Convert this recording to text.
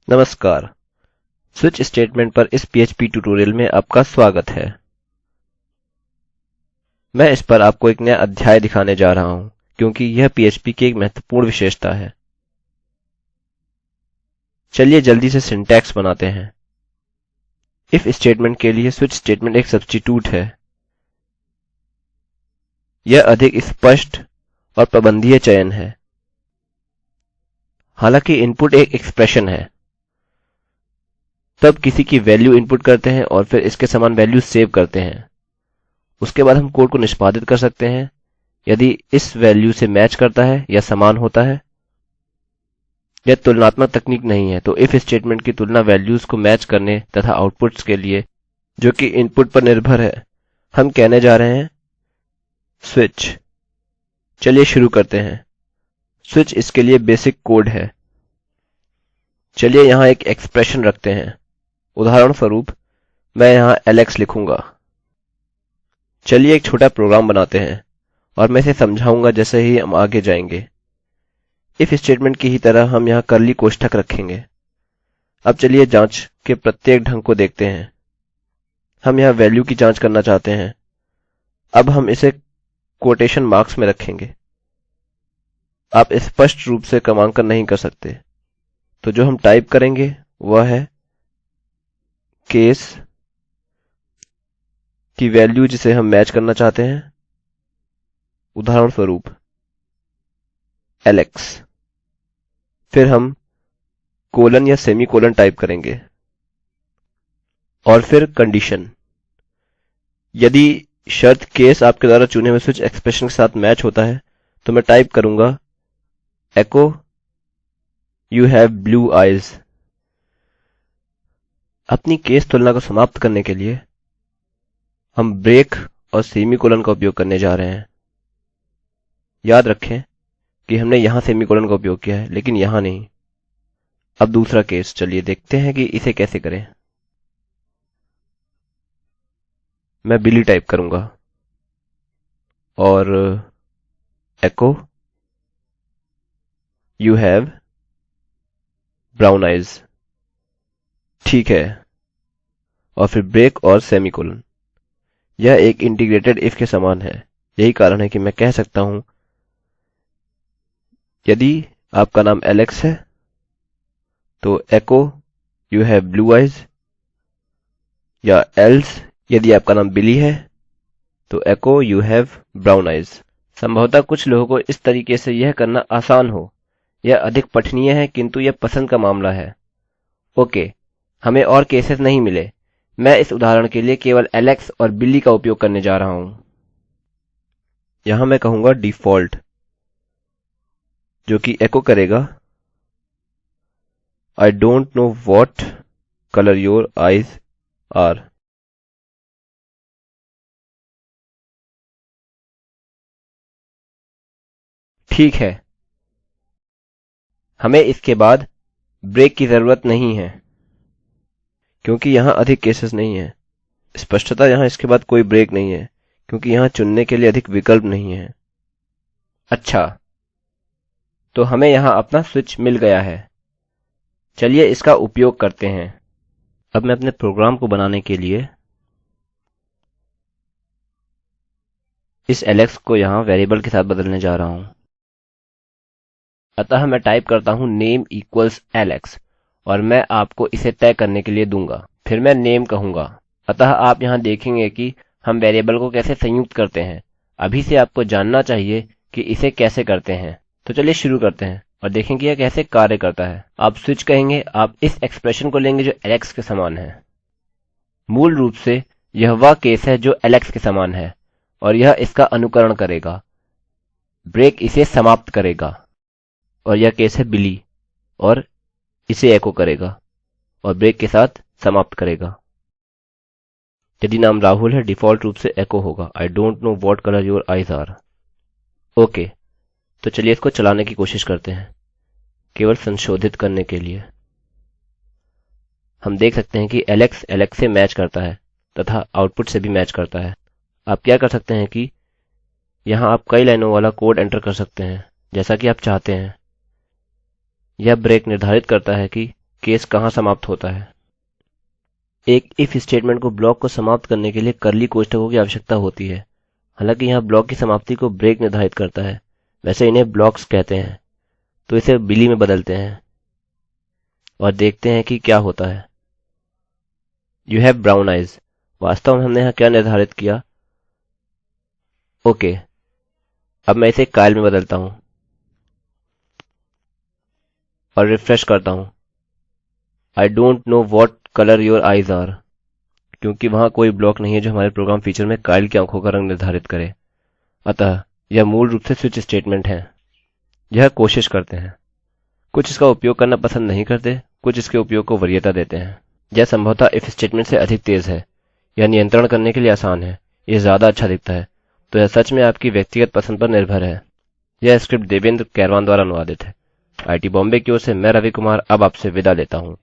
नमस्कार। Switch statement पर इस पीएचपी ट्यूटोरियल में आपका स्वागत है। मैं इस पर आपको एक नया अध्याय दिखाने जा रहा हूँ क्योंकि यह पीएचपी की एक महत्वपूर्ण विशेषता है। चलिए जल्दी से सिंटैक्स बनाते हैं। इफ स्टेटमेंट के लिए स्विच स्टेटमेंट एक सब्स्टिट्यूट है। यह अधिक स्पष्ट और प्रबंधनीय चयन है। हालांकि इनपुट एक एक्सप्रेशन है, तब किसी की वैल्यू इनपुट करते हैं और फिर इसके समान वैल्यू सेव करते हैं। उसके बाद हम कोड को निष्पादित कर सकते हैं यदि इस वैल्यू से मैच करता है या समान होता है। यह तुलनात्मक तकनीक नहीं है, तो इफ स्टेटमेंट की तुलना वैल्यूज को मैच करने तथा आउटपुट्स के लिए जो कि इनपुट पर निर्भर है। हम कहने जा रहे हैं स्विच। चलिए शुरू करते हैं। स्विच इसके लिए बेसिक कोड है। चलिए यहाँ एक एक्सप्रेशन रखते हैं। उदाहरणस्वरूप मैं यहाँ एलेक्स लिखूंगा। चलिए एक छोटा प्रोग्राम बनाते हैं और मैं इसे समझाऊंगा जैसे ही हम आगे जाएंगे। इफ स्टेटमेंट की ही तरह हम यहाँ कर्ली कोष्ठक रखेंगे। अब चलिए जांच के प्रत्येक ढंग को देखते हैं। हम यहाँ वैल्यू की जांच करना चाहते हैं। अब हम इसे कोटेशन मार्क्स में रखेंगे। आप स्पष्ट रूप से क्रमांकन नहीं कर सकते, तो जो हम टाइप करेंगे वह है केस की वैल्यू जिसे हम मैच करना चाहते हैं। उदाहरणस्वरूप एलेक्स। फिर हम कोलन या सेमीकोलन टाइप करेंगे और फिर कंडीशन। यदि शर्त केस आपके द्वारा चुने हुए स्विच एक्सप्रेशन के साथ मैच होता है तो मैं टाइप करूंगा echo you have blue eyes। अपनी केस तुलना को समाप्त करने के लिए हम ब्रेक और सेमीकोलन का उपयोग करने जा रहे हैं। याद रखें कि हमने यहाँ सेमीकोलन का उपयोग किया है लेकिन यहाँ नहीं। अब दूसरा केस, चलिए देखते हैं कि इसे कैसे करें। मैं बिली टाइप करूंगा और echo you have brown eyes। ठीक है, और फिर ब्रेक और सेमीकोलन। यह एक इंटीग्रेटेड इफ के समान है। यही कारण है कि मैं कह सकता हूं यदि आपका नाम एलेक्स है तो echo you have blue eyes, या else यदि आपका नाम बिली है तो echo you have brown eyes। संभवतः कुछ लोगों को इस तरीके से यह करना आसान हो। यह अधिक पठनीय है किंतु यह पसंद का मामला है। ओके, हमें और केसेस नहीं मिले। मैं इस उदाहरण के लिए केवल एलेक्स और बिली का उपयोग करने जा रहा हूं। यहां मैं कहूंगा डिफॉल्ट, जो कि एको करेगा I don't know what colour your eyes are. ठीक है, हमें इसके बाद ब्रेक की जरूरत नहीं है क्योंकि यहाँ अधिक केसेस नहीं है। स्पष्टतः यहाँ इसके बाद कोई ब्रेक नहीं है क्योंकि यहाँ चुनने के लिए अधिक विकल्प नहीं है। अच्छा, तो हमें यहाँ अपना स्विच मिल गया है। चलिए इसका उपयोग करते हैं। अब मैं अपने प्रोग्राम को बनाने के लिए इस एलेक्स को यहाँ वेरिएबल के साथ बदलने जा रहा हूँ। अतः मैं टाइप करता हूँ नेम इक्वल्स एलेक्स और मैं आपको इसे तय करने के लिए दूंगा। फिर मैं नेम कहूँगा। अतः आप यहाँ देखेंगे कि हम वेरिएबल को कैसे संयुक्त करते हैं। अभी से आपको जानना चाहिए कि इसे कैसे करते हैं। तो चलिए शुरू करते हैं और देखें कि यह कैसे कार्य करता है। आप स्विच कहेंगे, आप इस एक्सप्रेशन को लेंगे जो एलेक्स के समान है। मूल रूप से यह वह केस है जो एलेक्स के समान है और यह इसका अनुकरण करेगा। ब्रेक इसे समाप्त करेगा और यह केस है बिली और इसे एको करेगा और ब्रेक के साथ समाप्त करेगा। यदि नाम राहुल है डिफॉल्ट रूप से एको होगा I don't know what colour your eyes are. Okay, तो चलिए इसको चलाने की कोशिश करते हैं केवल संशोधित करने के लिए। हम देख सकते हैं कि एलेक्स एलेक्स से मैच करता है तथा आउटपुट से भी मैच करता है। आप क्या कर सकते हैं कि यहाँ आप कई लाइनों वाला कोड एंटर कर सकते हैं जैसा कि आप चाहते हैं। यह ब्रेक निर्धारित करता है कि केस कहाँ समाप्त होता है। एक इफ स्टेटमेंट को ब्लॉक को समाप्त करने के लिए कर्ली कोष्ठकों की आवश्यकता होती है। हालांकि यहाँ ब्लॉक की समाप्ति को ब्रेक निर्धारित करता है, वैसे इन्हें ब्लॉक्स कहते हैं। तो इसे बिली में बदलते हैं और देखते हैं कि क्या होता है। You have brown eyes. वास्तव में हमने यहाँ क्या निर्धारित किया। ओके, अब मैं इसे काइल में बदलता हूँ और रिफ्रेश करता हूँ। I don't know what colour your eyes are, क्योंकि वहाँ कोई ब्लॉक नहीं है जो हमारे प्रोग्राम फीचर में काइल की आंखों का रंग निर्धारित करे। अतः यह मूल रूप से स्विच स्टेटमेंट है। यह कोशिश करते हैं। कुछ इसका उपयोग करना पसंद नहीं करते, कुछ इसके उपयोग को वरीयता देते हैं। यह संभवतः इफ स्टेटमेंट से अधिक तेज है। यह नियंत्रण करने के लिए आसान है। यह ज्यादा अच्छा दिखता है। तो यह सच में आपकी व्यक्तिगत पसंद पर निर्भर है। यह स्क्रिप्ट देवेंद्र कैरवान द्वारा अनुवादित है। आईआईटी बॉम्बे की ओर से मैं रवि कुमार अब आपसे विदा लेता हूँ।